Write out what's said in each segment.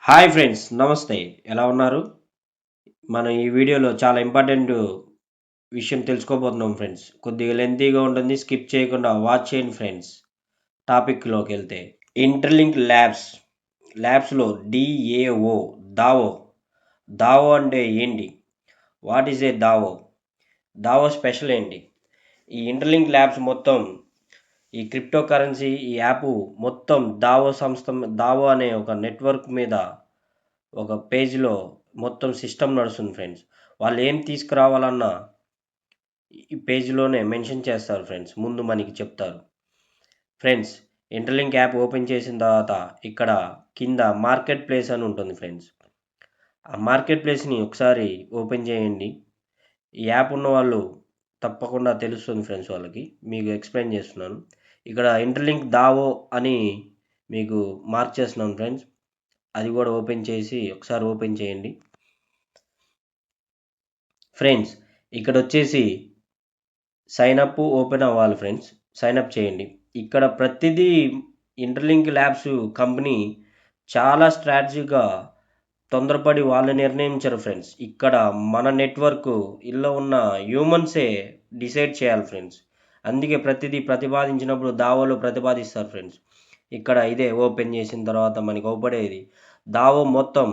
Hi friends, నమస్తే. ఎలా ఉన్నారు? మనం ఈ వీడియోలో చాలా ఇంపార్టెంట్ విషయం తెలుసుకోబోతున్నాం ఫ్రెండ్స్. కొద్దిగా లెంతీగా ఉంటుంది. స్కిప్ చేయకుండా వాచ్ చేయండి ఫ్రెండ్స్. టాపిక్‌లోకెళ్తే ఇంటర్‌లింక్ ల్యాబ్స్‌లో DAO దావో. దావో అంటే ఏంటి? What is a DAO? DAO special ఏంటి? ఈ ఇంటర్‌లింక్ ల్యాబ్స్ మొత్తం ఈ క్రిప్టో కరెన్సీ ఈ యాప్ మొత్తం దావో అనే ఒక నెట్వర్క్ మీద ఒక పేజ్‌లో మొత్తం సిస్టమ్ నడుస్తుంది ఫ్రెండ్స్. వాళ్ళు ఏం తీసుకురావాలన్నా ఈ పేజ్‌లోనే మెన్షన్ చేస్తారు ఫ్రెండ్స్. ముందు మనకి చెప్తారు. ఫ్రెండ్స్, ఇంటర్‌లింక్ యాప్ ఓపెన్ చేసిన తర్వాత ఇక్కడ కింద మార్కెట్ ప్లేస్ అని ఉంటుంది ఫ్రెండ్స్. ఆ మార్కెట్ ప్లేస్‌ని ఒకసారి ఓపెన్ చేయండి. ఈ యాప్ ఉన్నవాళ్ళు తప్పకుండా తెలుస్తుంది ఫ్రెండ్స్ వాళ్ళకి. మీకు ఎక్స్‌ప్లెయిన్ చేస్తున్నాను. ఇక్కడ ఇంటర్‌లింక్ దావో అని మీకు మార్క్ చేస్తున్నాను ఫ్రెండ్స్. అది కూడా ఓపెన్ చేసి ఒకసారి ఓపెన్ చేయండి. ఫ్రెండ్స్, ఇక్కడొచ్చేసి సైన్ అప్ ఓపెన్ అవ్వాలి ఫ్రెండ్స్. సైన్ అప్ చేయండి. ఇక్కడ ప్రతిదీ ఇంటర్‌లింక్ ల్యాబ్స్ కంపెనీ చాలా స్ట్రాటజీగా తొందరపడి వాళ్ళు నిర్ణయించరు ఫ్రెండ్స్. ఇక్కడ మన నెట్వర్క్ ఇల్లో ఉన్న హ్యూమన్సే డిసైడ్ చేయాలి ఫ్రెండ్స్. అందుకే ప్రతిదీ ప్రతిపాదించినప్పుడు దావోలో ప్రతిపాదిస్తారు ఫ్రెండ్స్. ఇక్కడ ఇదే ఓపెన్ చేసిన తర్వాత మనకి అవుపడేది దావో మొత్తం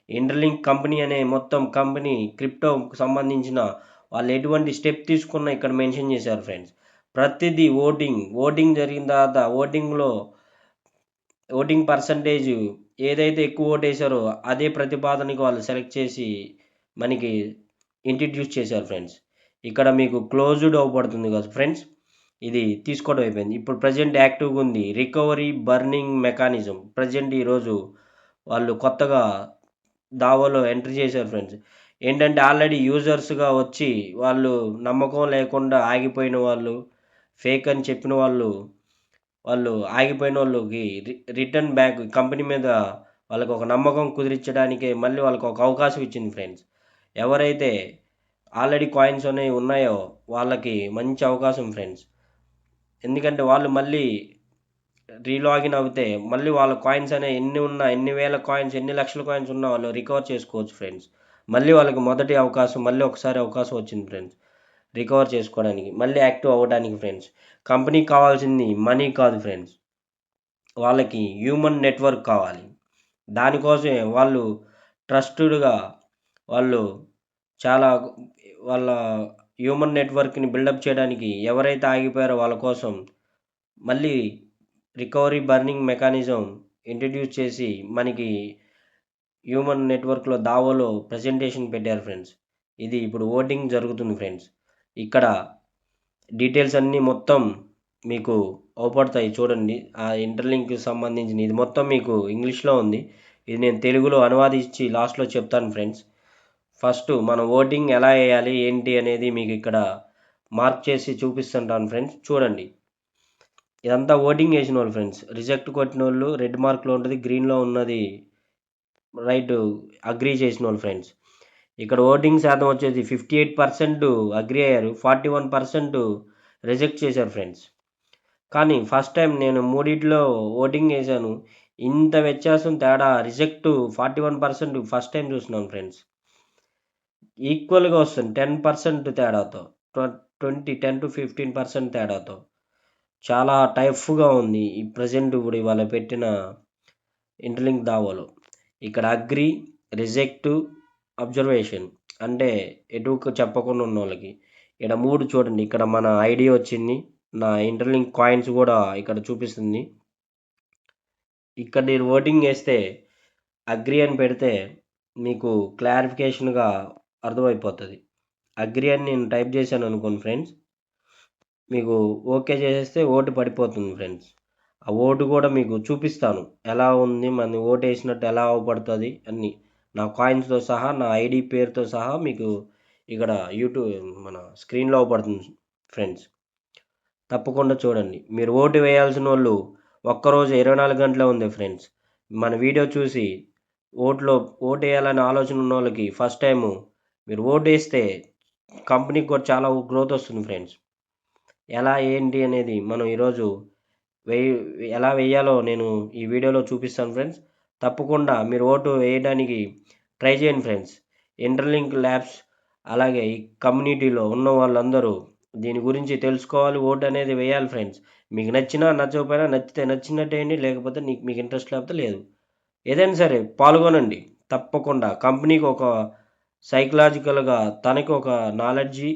ఇంటర్‌లింక్ కంపెనీ అనే మొత్తం కంపెనీ క్రిప్టోకి సంబంధించిన వాళ్ళు ఎటువంటి స్టెప్ తీసుకున్నా ఇక్కడ మెన్షన్ చేశారు ఫ్రెండ్స్. ప్రతిదీ ఓటింగ్ జరిగిన తర్వాత ఓటింగ్ పర్సంటేజ్ ఏదైతే ఎక్కువ ఓటేసారో అదే ప్రతిపాదనకి వాళ్ళు సెలెక్ట్ చేసి మనకి ఇంట్రడ్యూస్ చేశారు ఫ్రెండ్స్. ఇక్కడ మీకు క్లోజ్డ్ అవ్వబడుతుంది కదా ఫ్రెండ్స్. ఇది తీసుకోవడం అయిపోయింది. ఇప్పుడు ప్రెజెంట్ యాక్టివ్‌గా ఉంది. Recovery burning mechanism. ప్రెజెంట్ ఈరోజు వాళ్ళు కొత్తగా దావోలో ఎంటర్ చేశారు ఫ్రెండ్స్. ఏంటంటే ఆల్రెడీ యూజర్స్‌గా వచ్చి వాళ్ళు నమ్మకం లేకుండా ఆగిపోయిన వాళ్ళు, ఫేక్ అని చెప్పిన వాళ్ళు ఆగిపోయినోళ్ళకి రిటర్న్ బ్యాక్ కంపెనీ మీద వాళ్ళకొక నమ్మకం కుదిరించడానికే మళ్ళీ వాళ్ళకొక అవకాశం ఇచ్చింది ఫ్రెండ్స్. ఎవరైతే ఆల్రెడీ కాయిన్స్ అనేవి ఉన్నాయో వాళ్ళకి మంచి అవకాశం ఫ్రెండ్స్. ఎందుకంటే వాళ్ళు మళ్ళీ రీలాగిన్ అవుతే మళ్ళీ వాళ్ళ కాయిన్స్ అనేవి ఎన్ని ఉన్నా, ఎన్ని వేల కాయిన్స్, ఎన్ని లక్షల కాయిన్స్ ఉన్నా వాళ్ళు రికవర్ చేసుకోవచ్చు ఫ్రెండ్స్. మళ్ళీ వాళ్ళకి మొదటి అవకాశం మళ్ళీ ఒకసారి అవకాశం వచ్చింది ఫ్రెండ్స్. రికవర్ చేసుకోవడానికి, మళ్ళీ యాక్టివ్ అవ్వడానికి ఫ్రెండ్స్. కంపెనీకి కావాల్సింది మనీ కాదు ఫ్రెండ్స్. వాళ్ళకి హ్యూమన్ నెట్వర్క్ కావాలి. దానికోసమే వాళ్ళు ట్రస్టెడ్‌గా వాళ్ళు చాలా వాళ్ళ హ్యూమన్ నెట్వర్క్‌ని బిల్డప్ చేయడానికి ఎవరైతే ఆగిపోయారో వాళ్ళ కోసం మళ్ళీ రికవరీ బర్నింగ్ మెకానిజం ఇంట్రడ్యూస్ చేసి మనకి హ్యూమన్ నెట్వర్క్‌లో దావోలో ప్రెజెంటేషన్ పెట్టారు ఫ్రెండ్స్. ఇది ఇప్పుడు ఓటింగ్ జరుగుతుంది ఫ్రెండ్స్. ఇక్కడ డీటెయిల్స్ అన్నీ మొత్తం మీకు అవుపడతాయి చూడండి. ఆ ఇంటర్‌లింక్‌కి సంబంధించిన ఇది మొత్తం మీకు ఇంగ్లీష్‌లో ఉంది. ఇది నేను తెలుగులో అనువాదించి లాస్ట్‌లో చెప్తాను ఫ్రెండ్స్. ఫస్ట్ మనం ఓటింగ్ ఎలా ఎయ్యాలి, ఏంటి అనేది మీకు ఇక్కడ మార్క్ చేసి చూపిస్తుంటాను ఫ్రెండ్స్. చూడండి. ఇదంతా ఓటింగ్ ఏసినోళ్ళు ఫ్రెండ్స్. రిజెక్ట్ కొట్టినోళ్ళు రెడ్ మార్క్‌లో ఉంటది. గ్రీన్‌లో ఉన్నది రైట్ అగ్రీ చేసినోళ్ళు ఫ్రెండ్స్. ఇక్కడ ఓటింగ్ శాతం వచ్చేసి 58% అగ్రీ అయ్యారు. 41% రిజెక్ట్ చేశారు ఫ్రెండ్స్. కానీ ఫస్ట్ టైం నేను మూడిట్లో ఓటింగ్ ఏసాను. ఇంత వ్యత్యాసం తేడా రిజెక్ట్ 41% ఫస్ట్ టైం చూస్తున్నాను ఫ్రెండ్స్. ఈక్వల్‌గా వస్తుంది 10% తేడాతో. 10-15% తేడాతో. చాలా టఫ్‌గా ఉంది. ఈ ప్రెజెంట్ ఇప్పుడు ఇవాళ పెట్టిన ఇంటర్‌లింక్ దావోలో. ఇక్కడ అగ్రీ, రిజెక్ట్, అబ్జర్వేషన్ అంటే ఎటు చెప్పకుండా ఉన్నోళ్ళకి. ఇక్కడ 3 చూడండి. ఇక్కడ మన ఐడీ వచ్చింది. నా ఇంటర్‌లింక్ కాయిన్స్ కూడా ఇక్కడ చూపిస్తుంది. ఇక్కడ నేను ఓటింగ్ ఏస్తే అగ్రీ అని పెడితే మీకు క్లారిఫికేషన్‌గా అర్థమైపోతది. అగ్రీ అని నేను టైప్ చేశాను అనుకోండి ఫ్రెండ్స్. మీకు ఓకే చేసేస్తే ఓటు పడిపోతుంది ఫ్రెండ్స్. ఆ ఓటు కూడా మీకు చూపిస్తాను. ఎలా ఉంది మన ఓటేసినట్టు ఎలా అవుపడుతది అన్నీ. నా కాయిన్స్‌తో సహా, నా ఐడీ పేరుతో సహా మీకు ఇక్కడ మన స్క్రీన్‌లో అవుపడుతుంది ఫ్రెండ్స్. తప్పకుండా చూడండి. మీరు ఓటు వేయాల్సినోళ్ళు ఒక్కరోజు 24 గంటలే ఉంది ఫ్రెండ్స్. మన వీడియో చూసి ఓటేయాలనే ఆలోచన ఉన్నోళ్ళకి ఫస్ట్ టైము మీరు ఓటేస్తే కంపెనీకి కూడా చాలా గ్రోత్ వస్తుంది ఫ్రెండ్స్. ఎలా ఏంటి అనేది మనం ఈరోజు వెయ్ ఎలా వెయ్యాలో నేను ఈ వీడియోలో చూపిస్తాను ఫ్రెండ్స్. తప్పకుండా మీరు ఓటు వేయడానికి ట్రై చేయండి ఫ్రెండ్స్. ఇంటర్లింక్ ల్యాబ్స్ అలాగే ఈ కమ్యూనిటీలో ఉన్న వాళ్ళందరూ దీని గురించి తెలుసుకోవాలి, ఓటు అనేది వేయాలి ఫ్రెండ్స్. మీకు నచ్చినా నచ్చకపోయినా నచ్చితే నచ్చినట్టు వేయండి, లేకపోతే మీకు ఇంట్రెస్ట్ లేకపోతే లేదు. ఏదైనా సరే పాల్గొనండి తప్పకుండా. కంపెనీకి ఒక సైకలాజికల్గా తనకి ఒక నాలెడ్జి,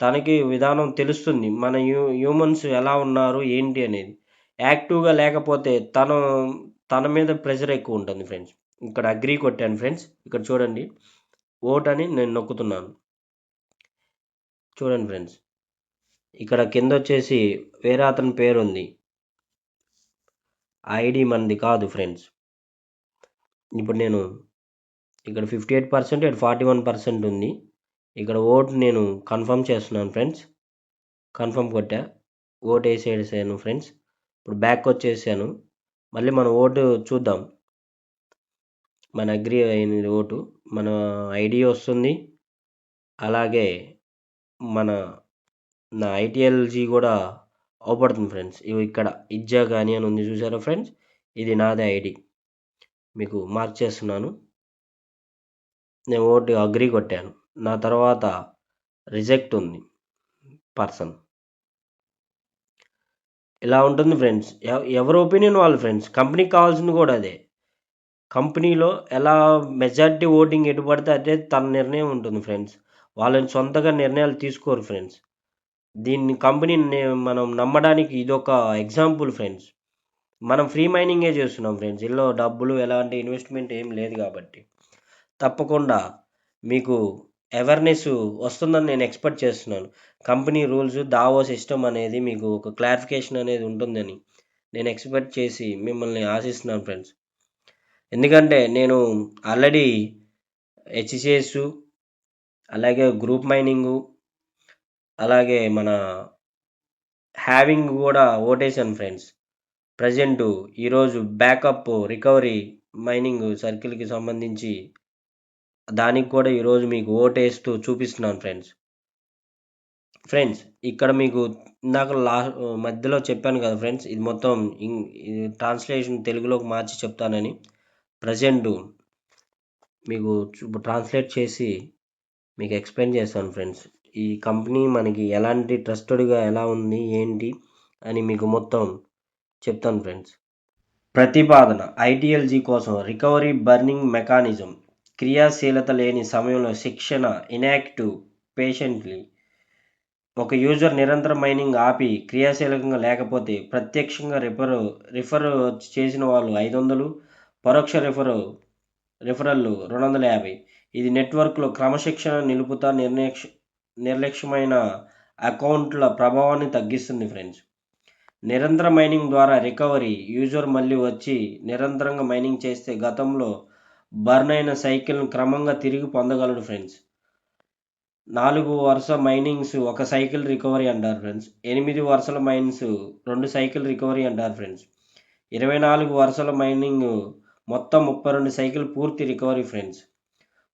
తనకి విధానం తెలుస్తుంది, మన హ్యూమన్స్ ఎలా ఉన్నారు ఏంటి అనేది. యాక్టివ్గా లేకపోతే తన మీద ప్రెషర్ ఎక్కువ ఉంటుంది ఫ్రెండ్స్. ఇక్కడ అగ్రీ కొట్టాను ఫ్రెండ్స్. ఇక్కడ చూడండి, ఓట్ అని నేను నొక్కుతున్నాను. చూడండి ఫ్రెండ్స్, ఇక్కడ కింద వచ్చేసి వేరే అతని పేరు ఉంది. ఐడి మనది కాదు ఫ్రెండ్స్. ఇప్పుడు నేను ఇక్కడ 58%, ఇక్కడ 41% ఉంది. ఇక్కడ ఓటు నేను కన్ఫర్మ్ చేస్తున్నాను ఫ్రెండ్స్. కన్ఫర్మ్ కొట్టా, ఓటు వేసేసాను ఫ్రెండ్స్. ఇప్పుడు బ్యాక్ వచ్చేసాను. మళ్ళీ మన ఓటు చూద్దాం. మన అగ్రీ అయినది ఓటు, మన ఐడి వస్తుంది. అలాగే నా ఐటీఎల్జీ కూడా అవపడుతుంది ఫ్రెండ్స్. ఇవి ఇక్కడ ఇజ్జా కానీ అని ఉంది చూసారా ఫ్రెండ్స్, ఇది నాదే ఐడి. మీకు మార్క్ చేస్తున్నాను. నేను ఓటు అగ్రీ కొట్టాను. నా తర్వాత రిజెక్ట్ ఉంది పర్సన్. ఇలా ఉంటుంది ఫ్రెండ్స్. ఎవరి ఒపీనియన్ వాళ్ళు ఫ్రెండ్స్. కంపెనీకి కావాల్సింది కూడా అదే. కంపెనీలో ఎలా మెజారిటీ ఓటింగ్ ఎటు పడితే అదే తన నిర్ణయం ఉంటుంది ఫ్రెండ్స్. వాళ్ళని సొంతగా నిర్ణయాలు తీసుకోరు ఫ్రెండ్స్. దీన్ని కంపెనీని మనం నమ్మడానికి ఇదొక ఎగ్జాంపుల్ ఫ్రెండ్స్. మనం ఫ్రీ మైనింగే చేస్తున్నాం ఫ్రెండ్స్. ఇందులో డబ్బులు ఎలాంటి ఇన్వెస్ట్మెంట్ ఏం లేదు కాబట్టి తప్పకుండా మీకు అవేర్నెస్ వస్తుందని నేను ఎక్స్పెక్ట్ చేస్తున్నాను. కంపెనీ రూల్స్, దావో సిస్టమ్ అనేది మీకు ఒక క్లారిఫికేషన్ అనేది ఉంటుందని నేను ఎక్స్పెక్ట్ చేసి మిమ్మల్ని ఆశిస్తున్నాను ఫ్రెండ్స్. ఎందుకంటే నేను ఆల్రెడీ హెచ్సిఎస్, అలాగే గ్రూప్ మైనింగు, అలాగే మన హ్యావింగ్ కూడా ఓటేశాను ఫ్రెండ్స్. ప్రజెంటు ఈరోజు బ్యాకప్ రికవరీ మైనింగ్ సర్కిల్కి సంబంధించి దానికి కూడా ఈరోజు మీకు ఓటేస్తూ చూపిస్తున్నాను ఫ్రెండ్స్. ఫ్రెండ్స్, ఇక్కడ మీకు ఇందాక మధ్యలో చెప్పాను కదా ఫ్రెండ్స్, ఇది మొత్తం ట్రాన్స్లేషన్ తెలుగులోకి మార్చి చెప్తానని. ప్రజెంటు మీకు ట్రాన్స్లేట్ చేసి మీకు ఎక్స్ప్లెయిన్ చేస్తాను ఫ్రెండ్స్. ఈ కంపెనీ మనకి ఎలాంటి ట్రస్టెడ్గా ఎలా ఉంది ఏంటి అని మీకు మొత్తం చెప్తాను ఫ్రెండ్స్. ప్రతిపాదన ఐటీఎల్జీ కోసం రికవరీ బర్నింగ్ మెకానిజం. క్రియాశీలత లేని సమయంలో శిక్షణ ఇన్యాక్టివ్ పేషెంట్లీ. ఒక యూజర్ నిరంతర మైనింగ్ ఆపి క్రియాశీలకంగా లేకపోతే ప్రత్యక్షంగా రిఫర్ చేసిన వాళ్ళు 500, పరోక్ష రిఫరల్లు 250. ఇది నెట్వర్క్లో క్రమశిక్షణ నిలుపుతా నిర్లక్ష్యమైన అకౌంట్ల ప్రభావాన్ని తగ్గిస్తుంది ఫ్రెండ్స్. నిరంతర మైనింగ్ ద్వారా రికవరీ. యూజర్ మళ్ళీ వచ్చి నిరంతరంగా మైనింగ్ చేస్తే గతంలో బర్న్ అయిన సైకిల్ను క్రమంగా తిరిగి పొందగలడు ఫ్రెండ్స్. 4 వరుస మైనింగ్స్ 1 సైకిల్ రికవరీ అంటారు ఫ్రెండ్స్. 8 వరుసల మైన్స్ 2 సైకిల్ రికవరీ అంటారు ఫ్రెండ్స్. 24 వరుసల మైనింగ్ మొత్తం 32 సైకిల్ పూర్తి రికవరీ ఫ్రెండ్స్.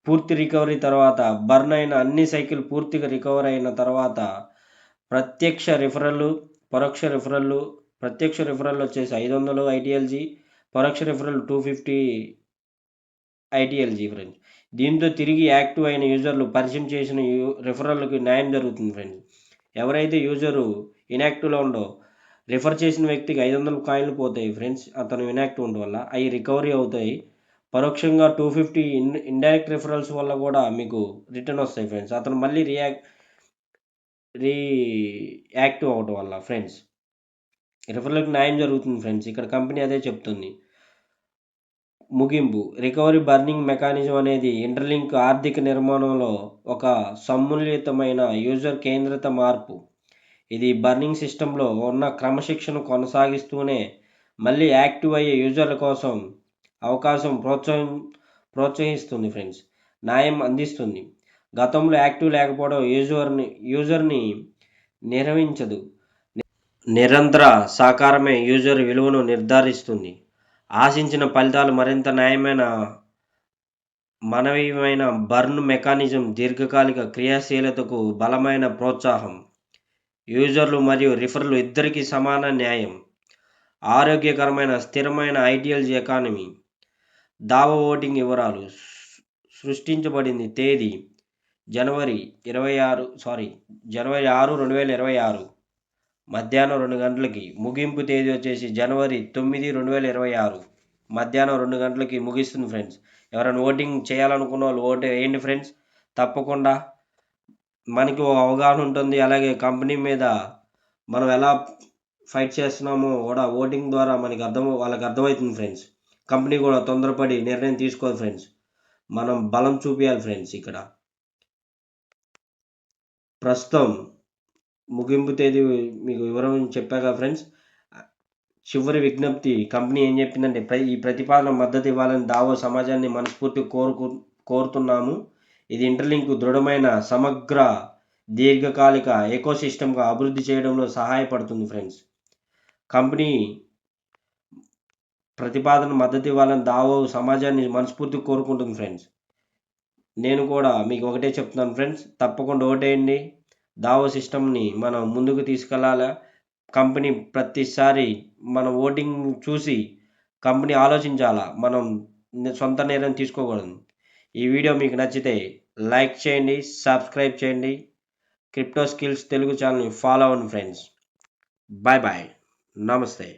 పూర్తి రికవరీ తర్వాత బర్న్ అయిన అన్ని సైకిల్ పూర్తిగా రికవర్ అయిన తర్వాత ప్రత్యక్ష రిఫరల్లు, పరోక్ష రిఫరల్లు. ప్రత్యక్ష రిఫరల్ వచ్చేసి 500 ఐటీఎల్జీ, పరోక్ష రిఫరల్ 250 ఐటీఎల్జీ ఫ్రెండ్స్. దీంతో తిరిగి యాక్టివ్ అయిన యూజర్లు పరిచయం చేసిన రిఫరల్కి న్యాయం జరుగుతుంది ఫ్రెండ్స్. ఎవరైతే యూజరు ఇన్యాక్టివ్లో ఉండో రిఫర్ చేసిన వ్యక్తికి 500 కాయిన్లు పోతాయి ఫ్రెండ్స్. అతను ఇన్యాక్టివ్ ఉండడం వల్ల అవి రికవరీ అవుతాయి. పరోక్షంగా 250 ఇండైరెక్ట్ రిఫరల్స్ వల్ల కూడా మీకు రిటర్న్ వస్తాయి ఫ్రెండ్స్. అతను మళ్ళీ యాక్టివ్ అవడం వల్ల ఫ్రెండ్స్ రిఫరల్కి న్యాయం జరుగుతుంది ఫ్రెండ్స్. ఇక్కడ కంపెనీ అదే చెప్తుంది. ముగింపు. రికవరీ బర్నింగ్ మెకానిజం అనేది ఇంటర్లింక్ ఆర్థిక నిర్మాణంలో ఒక సమ్మిళితమైన యూజర్ కేంద్రిత మార్పు. ఇది బర్నింగ్ సిస్టంలో ఉన్న క్రమశిక్షణ కొనసాగిస్తూనే మళ్ళీ యాక్టివ్ అయ్యే యూజర్ల కోసం అవకాశం ప్రోత్సహిస్తుంది ఫ్రెండ్స్. న్యాయం అందిస్తుంది. గతంలో యాక్టివ్ లేకపోవడం యూజర్ని నిర్వహించదు. నిరంతర సహకారమే యూజర్ విలువను నిర్ధారిస్తుంది. ఆశించిన ఫలితాలు మరింత న్యాయమైన మనవీయమైన బర్న్ మెకానిజం దీర్ఘకాలిక క్రియాశీలతకు బలమైన ప్రోత్సాహం. యూజర్లు మరియు రిఫర్లు ఇద్దరికీ సమాన న్యాయం. ఆరోగ్యకరమైన స్థిరమైన ఐటీఎల్జీ ఎకానమీ. దావా ఓటింగ్ వివరాలు. సృష్టించబడింది తేదీ జనవరి 6, 2026 మధ్యాహ్నం 2 గంటలకి. ముగింపు తేదీ వచ్చేసి జనవరి 9, 2026 మధ్యాహ్నం 2 గంటలకి ముగిస్తుంది ఫ్రెండ్స్. ఎవరైనా ఓటింగ్ చేయాలనుకున్న వాళ్ళు ఓటు వేయండి ఫ్రెండ్స్. తప్పకుండా మనకి ఒక అవగాహన ఉంటుంది. అలాగే కంపెనీ మీద మనం ఎలా ఫైట్ చేస్తున్నామో కూడా ఓటింగ్ ద్వారా మనకి వాళ్ళకి అర్థమవుతుంది ఫ్రెండ్స్. కంపెనీ కూడా తొందరపడి నిర్ణయం తీసుకోదు ఫ్రెండ్స్. మనం బలం చూపించాలి ఫ్రెండ్స్. ఇక్కడ ప్రస్తుతం ముగింపు తేదీ మీకు వివరం చెప్పాక ఫ్రెండ్స్. చివరి విజ్ఞప్తి, కంపెనీ ఏం చెప్పిందంటే ఈ ప్రతిపాదన మద్దతు ఇవ్వాలని దావో సమాజాన్ని మనస్ఫూర్తి కోరుతున్నాము. ఇది ఇంటర్లింక్ దృఢమైన సమగ్ర దీర్ఘకాలిక ఎకోసిస్టమ్గా అభివృద్ధి చేయడంలో సహాయపడుతుంది ఫ్రెండ్స్. కంపెనీ ప్రతిపాదన మద్దతు ఇవ్వాలని దావో సమాజాన్ని మనస్ఫూర్తి కోరుకుంటుంది ఫ్రెండ్స్. నేను కూడా మీకు ఒకటే చెప్తున్నాను ఫ్రెండ్స్, తప్పకుండా ఓటేయండి. దావో సిస్టమ్ని మనం ముందుకు తీసుకెళ్ళాలి. కంపెనీ ప్రతిసారి మన ఓటింగ్ చూసి కంపెనీ ఆలోచించాలా, మనం సొంత నిర్ణయం తీసుకోకూడదు. ఈ వీడియో మీకు నచ్చితే లైక్ చేయండి, సబ్స్క్రైబ్ చేయండి. క్రిప్టో స్కిల్స్ తెలుగు ఛానల్ని ఫాలో అవ్వండి ఫ్రెండ్స్. బాయ్ బాయ్, నమస్తే.